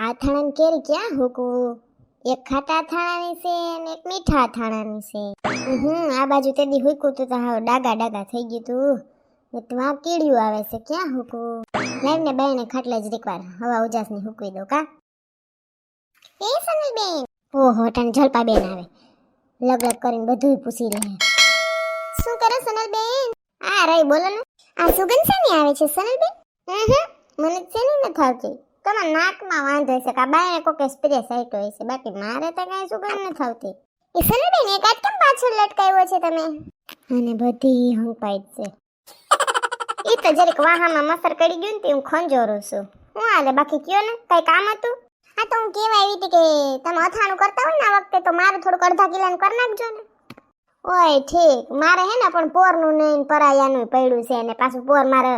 આથાણાની કેરી ક્યાં હુકવું? એક ખાટા અથાણાની છે અને એક મીઠા અથાણાની છે. આ બાજુ તેદી હુકવું તો હાવ ડાગા ડાગા થઈ ગયું તું. ને તું આ કીડિયું આવે છે, ક્યાં હુકવું? લાવ ને બાઈને ખાટલે જ રીકવાર હવા ઉજાસની હુકવી દો કા. એ સનલબેન, ઓહો તને જલપાબેન આવે લગલગ કરીને બધુંય પૂછી રહે. શું કરો સનલબેન? આ રહી બોલો ને. આ સુગંધ શેની આવે છે સનલબેન? મને શેની નથી આવતી. તમારા નાકમાં વાંધો છે કે આ બાયને કોકે સ્પ્રે સાઈટ હોય છે, બાકી મારે તો કાંઈ સુગંધ નથી આવતી. એ સનલબેન એક આજ કેમ પાછળ લટકાવ્યો છે તમે? અને બધી હંપાઈ છે. એ તો જરીક વાહામાં મસર કરી ગયું ને તે હું ખંજોરું છું. હું હાલે બાકી કયો ને કઈ કામ હતું? હા તો હું કેવા આવી હતી કે તમે અથાણું કરતા હોય ને આ વખતે તો મારું થોડુંક અડધા કિલોનું કરી નાખજો ને. ઓય ઠીક, મારે હે ને પણ પોરનું નહીં પરાયાનું પડ્યું છે ને પાછું પોર મારે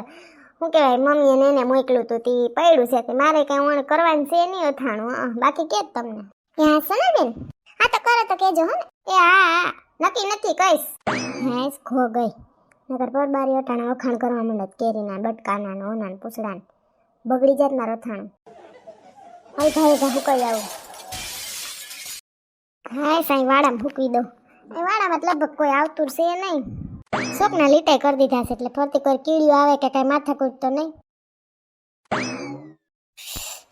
શું કહેવાય મમ્મીએ ને એને મોકલું તું તે પડ્યું છે તે મારે કઈ ઓણ કરવાનું છે નહીં અથાણું. બાકી કે તમને એ હા સનલબેન, હા તો કરે તો કેજો હો ને. એ હા નક્કી નથી કઈશ. હા ખો ગઈ નગર પરબારી અટાણા વખાણ કરવા માંડત કેરીના બટકાના ને ઓના ને પૂછડા ને બગડી જાત મારું અથાણું. હાઈ ભાઈ હુકાઈ આવું. હા સાઈ વાડામાં ફૂકવી દો. એ વાડામાં લગભગ કોઈ આવતું છે નહીં. શોકના લીટાઈ કરી દીધા છે એટલે ફરતી કોઈ કીડિયું આવે કે કઈ માથાકૂટ તો નહીં.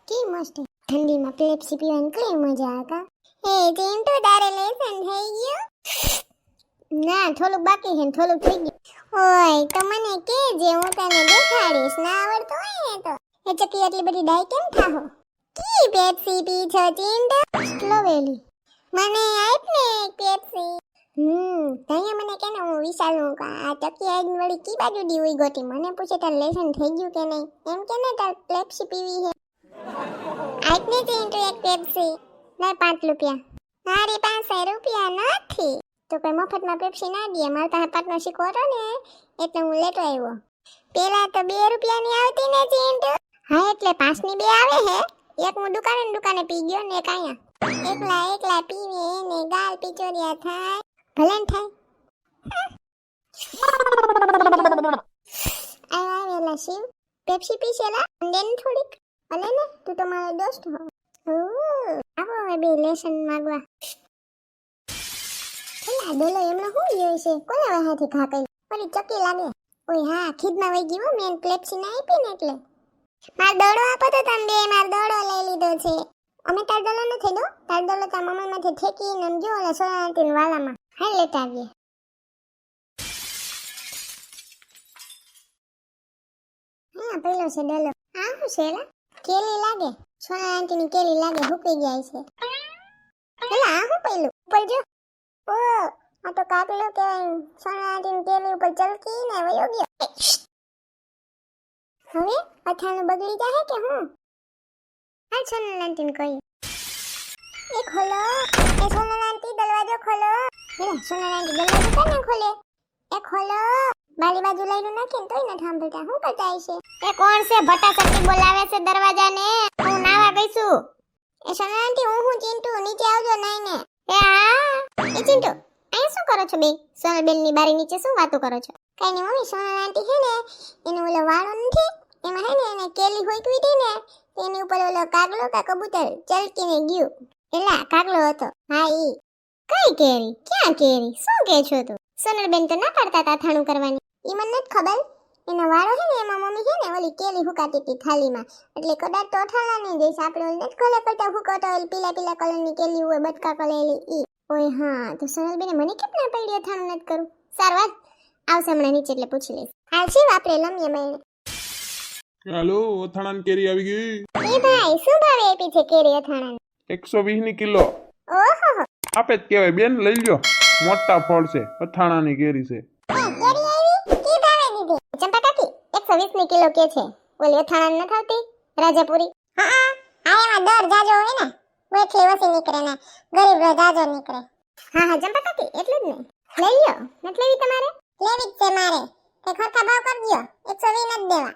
કે મસ્ત ઠંડીમાં પેપ્સી પીવાની કઈ મજા આવે કા. હે ટીન્ટુ તારે લેસન થઈ ગયું? ના થોડુંક બાકી છે ને થોડુંક થઈ ગયું. ઓય તો મને કેજે હું તને દેખાડીશ. ના આવડતું હોય ને તો એ ચકી એટલી બધી ડાય કેમ થાહો? કી પેપ્સી પી છો ટીન્ટુ? સ્લોવેલી મને આપ ને એક પેપ્સી. તઈએ મને કે ને હું વિશાલનું આ ચકી આઈ વળી કી બાજુ દી હોય ગોટી મને પૂછે તાર લેસન થઈ ગયું કે નહીં એમ કે ને તાર પેપ્સી પીવી છે. આપ ને ટીન્ટુ એક પેપ્સી. ના 5 રૂપિયા. મારી પાસે રૂપિયા નથી તો કઈ મફતમાં પેપ્સી ના દે. મારે તો પાર્ટનરશિપ કરો ને એટલે હું લેતો આવ્યો. પેલા તો 2 રૂપિયાની આવતી ને ટીન્ટુ. હા એટલે 5 ની 2 આવે હે. એક હું દુકાને પી ગયો ને એક અહીંયા એકલા પીવે ને ગાલ પિચોરિયા થાય ભલે ને થાય. આવેલા શિવ પેપ્સી પીશેલા અંડેન થોડીક અલે ને તું તો મારો દોસ્ત હો. આવો હવે બે લેસન માંગવા. એલા ડોલો એમનો શું જોઈ છે કોને વાહાથી ઘા કરી ઓલી ચકી લાગે. ઓય હા ખીદમાં વઈ ગઈ હો મેન પેપ્સી ના આપી ને એટલે. માર દડો આપો તો તમે બે માર દડો લઈ લીધો છે. અમે તાર દડો નથી દો તાર દડો તાર મમ્મી માંથી ઠેકીને એમ જો ઓલા સોનાટીન વાલામાં હાલ લેતા આવીએ. હા પેલો છે ડોલો. આ શું છે એલા? કેલી લાગે સોનાટીની કેલી લાગે હુકાઈ જાય છે. એલા આ શું પેલું ઉપર જો. ઓ આ તો કાકલો કહેવાય. સોનાટીની કેલી ઉપર ચલકી ને વયો ગયો. હવે અથાણું બગડી જાય કે હું? હા સોનાટીને કહી એ ખોલો. એ સોનાટી દરવાજો ખોલો. એલા સોનાટી દરવાજો કેમ ખોલે? એ ખોલો. બારી બાજુ લઈને નાખીને તોય ન થાંભળતા શું કરતા હશે? એ કોણ છે ભટાસટી બોલાવે છે દરવાજાને? હું નાવા ગઈ છું. એ સોનાટી હું ચિંટુ નીચે આવજો નાઈ ને. એ હા એ ચિંટુ અહીં શું કરો છો બે? સોનલબેન ની બારી નીચે શું વાતો કરો છો? કઈ નહીં મમ્મી સોનાટી છે ને એનો ઓલો વાળો નથી એમાં હે ને એને કેલી હોઈકવી હતી ને એની ઉપર ઓલો કાગલો કા કબૂતર ચલકીને ગયું. એલા કાગલો હતો. હા ઈ. કઈ કેરી? ક્યાં કેરી? શું કે છો તું? સોનલબેન તો ના પાડતા હતા અથાણું કરવાની. ઈ મને નથી ખબર. એનો વાળો હે ને એમાં મમ્મી છે ને ઓલી કેલી હુકાતી હતી થાળીમાં એટલે કદાચ તો અથાણા નહીં જઈશ આપણે ઓલી નથી ખોલે કરતા હુકાતો ઓલી પીલા કલરની કેલી હોય બટકા કલેલી ઈ. ઓય હા તો સોનલબેને મને કેમ ના પાડી અથાણું નથી કરું? સારું વાત આવશે હમણાં નીચે એટલે પૂછી લઈશ. હાલ છે આપણે લમીએ બેને. હાલો અથાણાની કેરી આવી ગઈ. એ ભાઈ શું ભાવે આપી છે કેરી અથાણાની? 120 ની કિલો. ઓહો આપે જ કહેવાય બેન લઈ લ્યો. મોટા ફળ છે અથાણાની કેરી છે. કેરી આવી કી ભાવે દીધી? ચંપા કાકી 120 ની કિલો કે છે. ઓલી અથાણા ન થાવતી રાજાપુરી. હા એમાં દર જાજો હોય ને બેઠી વસી નીકળે ને ગરીબ રો જાજો નીકળે. હા ચંપા કાકી એટલું જ ને લઈ લ્યો. નથી લેવી તમારે? લેવી જ છે મારે. તે ખર્ચા ભાવ કરજો 120 જ દેવા.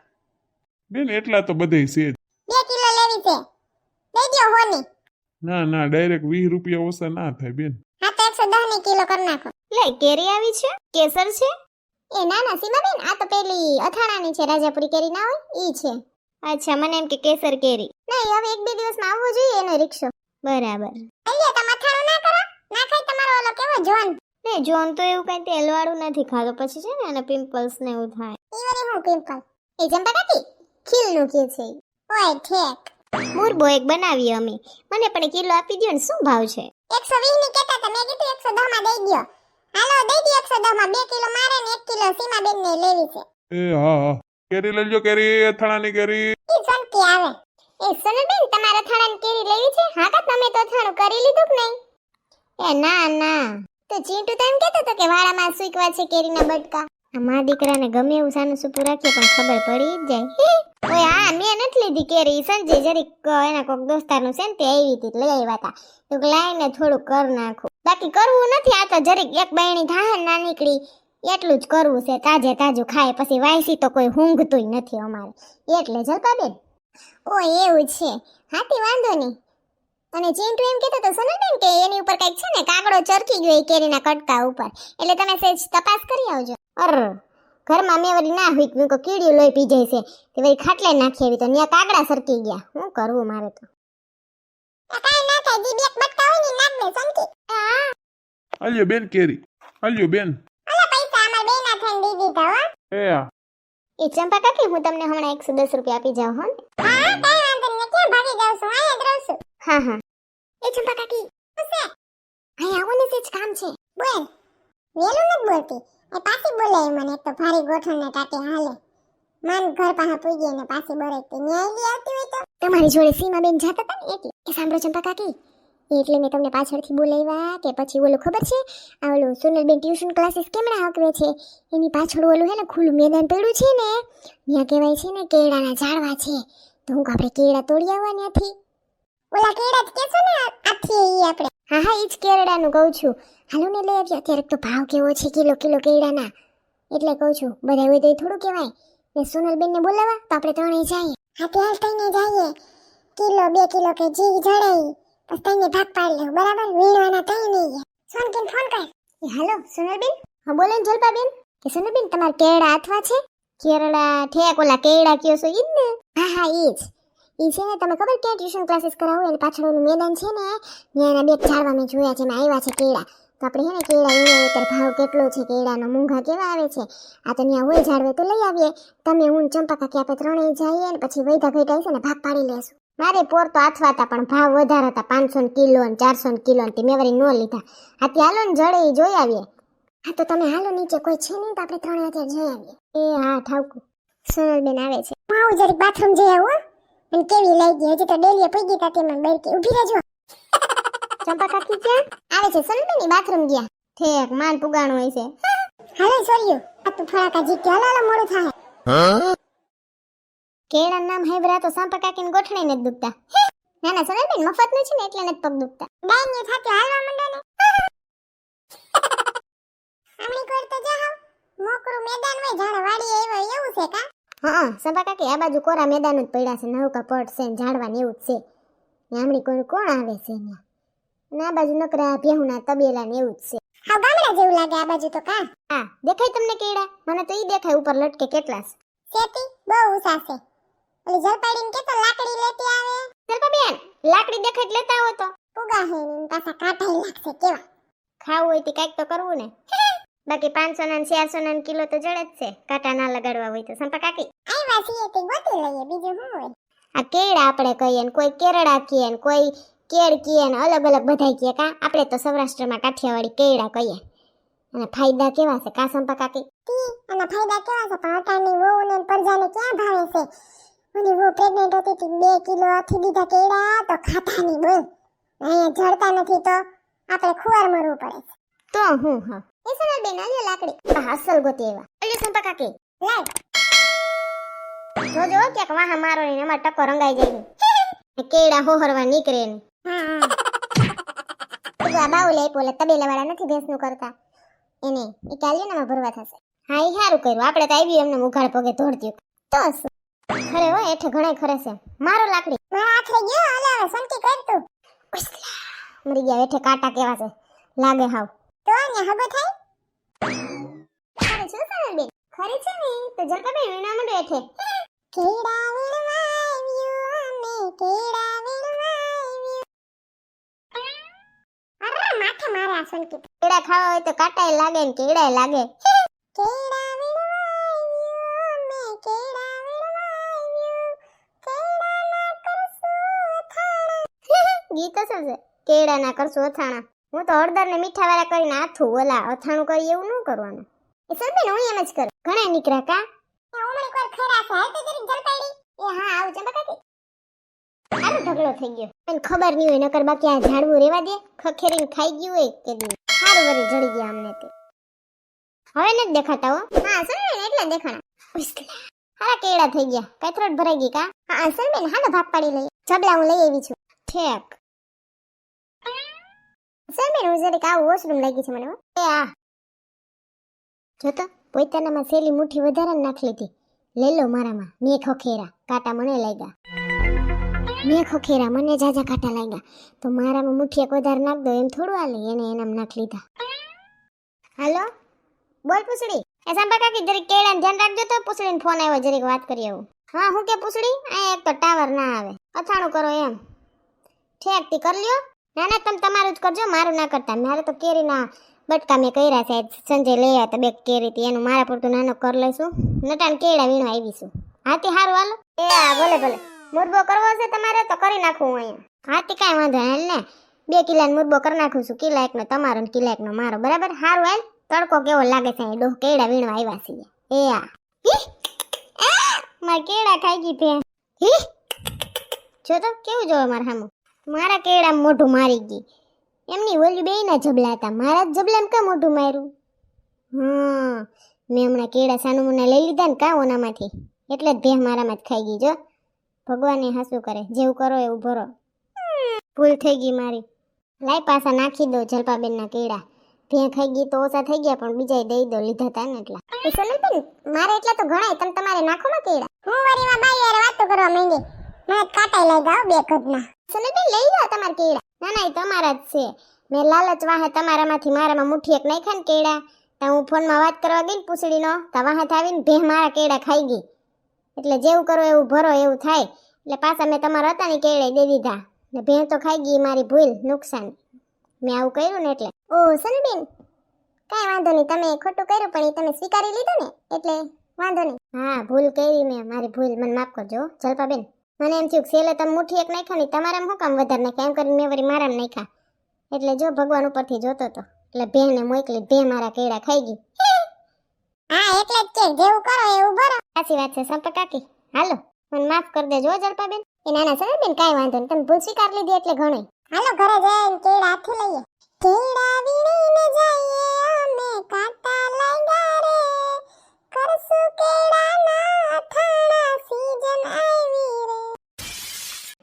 બેન એટલા તો બધે છે જ. 2 કિલો લેવી છે લઈ દો હોની. ના ડાયરેક્ટ 20 રૂપિયા ઓછા ના થાય બેન. હા તો 110 ની કિલો કરી નાખો. લે કેરી આવી છે કેસર છે. એ ના સીમાબેન આ તો પેલી અથાણાની છે રાજાપુરી કેરી ના હોય ઈ છે. અચ્છા મને એમ કે કેસર કેરી. ના નહીં, હવે 1-2 દિવસમાં આવવો જોઈએ એનો રિક્ષો. બરાબર. અલ્યા તમે અથાણું ના કરો, ના ખાઈ તમારો ઓલો કેવો જોન. ને જોન તો એવું કઈ તેલવાળું નથી ખાતો, પછી છે ને એને પિમ્પલ્સ ને એવું થાય. ઈ વળી હું પિમ્પલ? એ જંપા કાકી ખીલનું કે છે. ઓય ઠેક. મુરબો એક બનાવી અમે. મને પણ કિલો આપી દ્યો ને, શું ભાવ છે? 120 ની કહેતા હતા, મેં કીધું 110 માં દઈ દ્યો. હાલો દઈ દ્યો 110 માં. 2 કિલો મારે ને 1 કિલો સીમાબેન ને લેવી છે. એ હા કેરી લઈ લ્યો, કેરી અથાણાની કેરી. ઈ સંકી આવે. એ સોનલબેન તમારે અથાણાની કેરી લેવી છે? હા કા તમે તો અથાણું કરી લીધું કે નહીં? એ ના ના, તો ચીંટુ તો એમ કહેતો હતો કે વાળામાં સૂકવા છે કેરીના બટકા. અમારા દીકરાને ગમે એવું સાનું સૂપું રાખીએ પણ ખબર પડી જ જાય. ઓય હા, મેં નથી લીધી કેરી. સંજય જરીક એના કોક દોસ્તારનું છે ને તે આવી હતી લઈ આવ્યા હતા, તો લાઈને થોડું કર નાખું. બાકી કરવું નથી, આ તો જરીક એક બહેણી થાય ના નીકળી એટલું જ કરવું છે. તાજે તાજું ખાય, પછી વાયસી તો કોઈ ઊંઘતુંય નથી અમારે, એટલે જલપાબેન. ઓ એવું છે, હાથી વાંધો નહીં. અને ચીંટુ એમ કહેતો તો સોનલબેન કે એની ઉપર કઈક છે ને કાગડો ચરકી ગયો એ કેરીના કટકા ઉપર, એટલે તમે સેજ તપાસ કરી આવજો. ઘરમાં મેં વળી ના હોય કે કીડીયું લોહી પી જાય છે તે વળી ખાટલે નાખી આવી તો ન્યા કાગડા સરકી ગયા. શું કરવું મારે તો? કાઈ ના થાય, જી બેક બટકા હોય ને નાખ દે સંકી. આલ્યો બેન કેરી, આલ્યો બેન. અલા પૈસા અમાર બેના થઈને દી દીધા હો. એ ચંપા કાકી હું તમને હમણાં 110 રૂપિયા આપી જાઉં હો. હા કાઈ વાંધો નહીં, ક્યાં ભાગી જાવ છું, અહીંયા જ રહું છું. હા હા. એ ચંપા કાકી શું છે? અહીં આવો ને, તેજ કામ છે. બોલ. વેલું નથી બોલતી, એ પાછી બોલાય મને. એક તો ભારી ગોઠણને કાટે હાલે. મન ઘર પાસે પૂગી ને પાછી બરેતી ન્યાય લી આવતી હોય તો. તમારી જોડે સીમાબેન જાતા હતા ને એટલે. એ સાંભળો ચંપા કાકી, એટલે મેં તમને પાછળથી બોલાવ્યા કે પછી ઓલું ખબર છે આ ઓલું સોનલબેન ટ્યુશન ક્લાસીસ કેમણા હાકવે છે એની પાછળ ઓલું હે ને ખુલ્લું મેદાન પડ્યું છે ને, ત્યાં કહેવાય છે ને કેળાના ઝાડવા છે, તો હું આપણે કેળા તોડી આવવા ત્યાંથી. ઓલા કેળા જ કેસો ને આથી ઈ આપણે. હા હા, ઈ જ કેળાનું કહું છું. હાલો ને લઈ આવજો. અત્યારે તો ભાવ કેવો છે કિલો કેળાના, એટલે કહું છું. બધા હોય તો થોડું કહેવાય ને. સોનલબેન ને બોલાવા તો આપણે ત્રણેય જઈએ. હા ત્યાં થઈને જઈએ, કિલો 2 કિલો કે જી જડાઈ પછી તઈને ભાગ પાડી લેવું, બરાબર? વીણવાના તઈ નહીં. સોનકીન ફોન કર. એ હાલો સોનલબેન. હા બોલે ને જલપાબેન. કે સોનલબેન તમારે કેળા અથવા છે? કેળા ઠેક ઓલા કેળા કયો છો ઈ ને? હા હા ઈ જ. ઈ છે ને તમે ખબર ક્યાં ટ્યુશન ક્લાસીસ કરાવો એની પાછળ ઓલું મેદાન છે ને, ત્યાંના 2 ઝાડવા મેં જોયા છે, એમાં આવ્યા છે કેળા. તો આપણે હે ને કેળા વીણીએ ત્યારે ભાવ કેટલો છે કેળાનો, મૂંઘા કેવા આવે છે. આ તો ત્યાં હોય ઝાડવે તો લઈ આવીએ. તમે હું ચંપા કાકી આપણે ત્રણેય જઈએ ને પછી વૈધા ઘેટા છે ને ભાગ પાડી લેશું. મારે પોર તો આથવા હતા પણ ભાવ વધારે હતા, 500 કિલો ને 400 કિલો ને મેં વળી ન લીધા. હાથી હાલો ને જડે એ જોઈ આવીએ. હા તો તમે હાલો, નીચે કોઈ છે નહીં તો આપણે ત્રણે અત્યારે જઈ આવીએ. એ હા ઠાવકું. સોનલબેન આવે છે. હું જરીક બાથરૂમ જઈ આવું. અને કેવી લાગી, હજી તો ડેલીએ પગી તા તેમાં બરકી ઊભી રહેજો. ચંપા કાકી ક્યાં આવે છે? સોનલબેન ની બાથરૂમ ગયા. ઠેક માન પુગાણું હોય છે. હાલે સોર્યું આ તું ફળાકા જીત હાલો હાલો મોડું થાય. કેળાનું નામ હેબરા તો ચંપા કાકીને ગોઠણે ને દુખતા. ના ના સોનલબેન મફતનું છે ને એટલે ને પગ દુખતા. ડાઈની સાથે હાલવા માંડો ને. આમણી કોર તો જાવ મોકરું મેદાન હોય જાણે વાડી આવ્યો એવું છે કા? હા ચંપા કાકી આ બાજુ કોરા મેદાન જ પડ્યા છે, નવકા પટ છે ને ઝાડવા ને એવું જ છે. આમણી કોર કોણ આવે છે ત્યાં? અને આ બાજુ નકરા ભેહુના તબેલા ને એવું જ છે. હા ગામડા જેવું લાગે આ બાજુ તો કા? હા દેખાય તમને કેળા? મને તો ઈ દેખાય ઉપર લટકે કેટલા છે. સેતી બહુ ઊંચા છે. ઓલી જલપાડીને કેતો લાકડી લેતી આવે. જલપાબેન લાકડી દેખાય જ લેતા આવો તો. પુગા હે ને પાછા કાંઠાઈ લાગશે કેવા. ખાવું હોય તો કાઈક તો કરવું ને. બાકી 500 ના 400 ના કિલો તો જડે જ છે, કાંટા ના લગાડવા હોય તો. સંપા કાકી આઈવા છીએ તે ગોતી લઈએ, બીજું શું હોય. આ કેળા આપણે કહીએ ને કોઈ કેરડા કહે ને કોઈ કેળ કહે ને અલગ અલગ બધાય કહે કા? આપણે તો સૌરાષ્ટ્રમાં કાઠિયાવાડી કેળા કહીએ. અને ફાયદા કેવા છે કા સંપા કાકી? અને ફાયદા કેવા છે? પણ અટાની વહુ ને પરજાને ક્યાં ભાવે છે? મને વહુ પ્રેગ્નેન્ટ હતી તો 2 કિલો આથી દીધા કેળા તો ખાતા નહીં બોલ. અહીંયા જડતા નથી તો આપણે ખુવાર મરવું પડે છે. તો હું હા એ સોનલબેન આલ્યો લાકડી. અસલ ગોતી એવા આલ્યો સંપા કાકી લાવ. જોજો ક્યાંક વાહ મારો ને એમાં ટકો રંગાઈ જાય ને કેળા હોહરવા નીકળે ને. હા બાઉલ આપ્યો તબેલા વાળા નથી ભેંસનું કરતા એને એ કાલ્યો ને ભરવા થશે. હા એ સારું કર્યું, આપણે તો આવી એમને મુખાડ પગે ધોડતી તો ખરે હોય એઠે ઘણાય ખરે છે. મારો લાકડી મારા આખરે ગયો હાલે હવે સંતી કર તું. મરી ગયા એઠે કાંટા કેવા છે લાગે હાવ. તો ને હગો થાય ખરે છે સોનલબેન? ખરે છે ને તો જલપાબેન વિના મંડો એઠે. કેડા વીણવા આવ્યું અમે કેડા હા સોનકી કેળા ખાવા હોય તો કાંટાય લાગે ને કેળાય લાગે કેળા વીણવાયું મે કેળા વીણવાયું કેળાના કરશું અથાણા ગીત અસર છે કેળાના કરશું અથાણા હું તો હળદર ને મીઠા વાળા કરીને આથું ઓલા અથાણું કરી એવું ન કરવાનું એ સરબેન હું એમ જ કરું ઘણા નીકળ્યા કા ઉમળી કોર ખરા છે હાલ તે જરીક જલપાડી એ હા આવું ચંપા કાકી આરો ઢગલો થઈ ગયો એને ખબર નહીં હોય નકર બાકી આ ઝાડવું રેવા દે ખખેરીને ખાઈ ગયું હોય કે દી સારું વરી જડી ગયા અમને તે હવે નથી દેખાતા હો હા સરબેન એટલા દેખાણા હારા કેળા થઈ ગયા કથરોટ ભરાઈ ગઈ કા હા સરબેન હાલો ભાગ પાડી લઈએ જબલા હું લઈ આવી છું ઠેક સરબેન હું જરીક આવું વોશરૂમ લાગી છે મને હો એ આ જોતો પોતાનામાં સેલી મુઠ્ઠી વધારે નાખ લીધી લઈ લો મારામાં મેં ખોખેરા કાંટા મને લાગ્યા મેં ખોખેરા મને જાજા કાંટા લાગ્યા તો મારામાં મુઠ્ઠી એક વધારે નાખ દો એમ થોડું હાલે એને એનામ નાખ લીધા હાલો બોલ પૂછડી એ સાંભા કાકી જરીક કેળાને ધ્યાન રાખજો તો પૂછડીને ફોન આવ્યો જરીક વાત કરી આવું હા હું કે પૂછડી આ એક તો ટાવર ના આવે અથાણું કરો એમ ઠેક તી કરી લ્યો ના ના તમે તમારું જ કરજો મારું ના કરતા મારે તો કેરીના બટકા મેં કર્યા છે સંજય લઈ આવ્યા બે કેરી હતી એનું મારા પૂરતું નાનો કરી લઈશું નટાન કેળા વીણવા આવીશું હાથી સારું હાલો એ હા ભલે ભલે મુરબો કરવો છે તમારે તો કરી નાખું હું અહીંયા હાથી કાંઈ વાંધો હાલ ને 2 કિલાનો મુરબો કરી નાખું છું કિલા એકનો તમારો ને કિલા એકનો મારો બરાબર સારું હાલ તડકો કેવો લાગે છે ડોહ કેળા વીણવા આવ્યા છીએ એ હા મારા કેળા ખાઈ ગઈ ભે જો તો કેવું જોવે મારા સામું મારા કેળા મોઢું મારી ગઈ એમની ઓલી બે ના જબલા હતા મારા જ જબલામાં કા મોઢું માર્યું મેં હમણાં કેળા સાનું મુના લઈ લીધા ને કા ઓનામાંથી એટલે જ ભેહ મારામાં જ ખાઈ ગઈ જો ભગવાન એ હાસું કરે જેવું કરો એવું ભરો ભૂલ થઈ ગઈ મારી લાઈ પાછા નાખી દો જલપાબેનના કેળા ભેહ ખાઈ ગઈ તો ઓછા થઈ ગયા પણ બીજાય દઈ દો લીધા હતા ને એટલા એ સોનલબેન મારે એટલા તો ઘણાય તમે તમારે નાખો માં કેળા હું વરીમાં બાઈ યાર વાતો કરવા માંડી મેં કાટાઈ લઈ જાવ બે કદના સોનલબેન લઈ જાવ તમાર કેળા ના ના એ તમારા જ છે મેં લાલચ વાહે તમારામાંથી મારામાં મુઠ્ઠી એક નાખ્યા ને કેળા તો હું ફોનમાં વાત કરવા ગઈ ને પૂછડીનો તો વાહે આવીને ભેહ મારા કેળા ખાઈ ગઈ એટલે જેવું કરો એવું ભરો એવું થાય એટલે પાછા મેં તમારા હતા ને કેળા દે દીધા ને ભેહ તો ખાઈ ગઈ મારી ભૂલ નુકસાન મેં આવું કર્યું ને એટલે ઓ સનબેન કાંઈ વાંધો નહીં તમે ખોટું કર્યું પણ એ તમે સ્વીકારી લીધું ને એટલે વાંધો નહીં હા ભૂલ કરી મેં મારી ભૂલ મને માફ કરજો જલપાબેન મને એમ થયું સેલે તમે મુઠ્ઠી એક નાખ્યા ને તમારામાં શું કામ વધારે નાખ્યા એમ કરીને મેં વળી મારામાં નાખ્યા એટલે જો ભગવાન ઉપરથી જોતો તો એટલે ભેને મોકલી ભે મારા કેળા ખાઈ ગઈ હા એટલે જ કે જેવું કરો એવું ભરો સાચી વાત છે સંપા કાકી હાલો મને માફ કરી દેજો જલપાબેન એ નાના સરબેન કાંઈ વાંધો નહીં તમે ભૂલ સ્વીકાર લીધી એટલે ઘણું હાલો ઘરે જઈને કેળા હાથે લઈએ કેળા વીણીને જઈએ અમે કાંટા લાગ્યા રે કરશું કેળાના અથાણા સીઝન આવી રે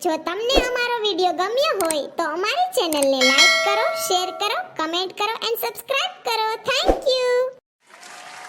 જો તમને અમારો વિડિયો ગમ્યો હોય તો અમારી ચેનલને લાઈક કરો શેર કરો કમેન્ટ કરો એન્ડ સબસ્ક્રાઇબ કરો થેન્ક યુ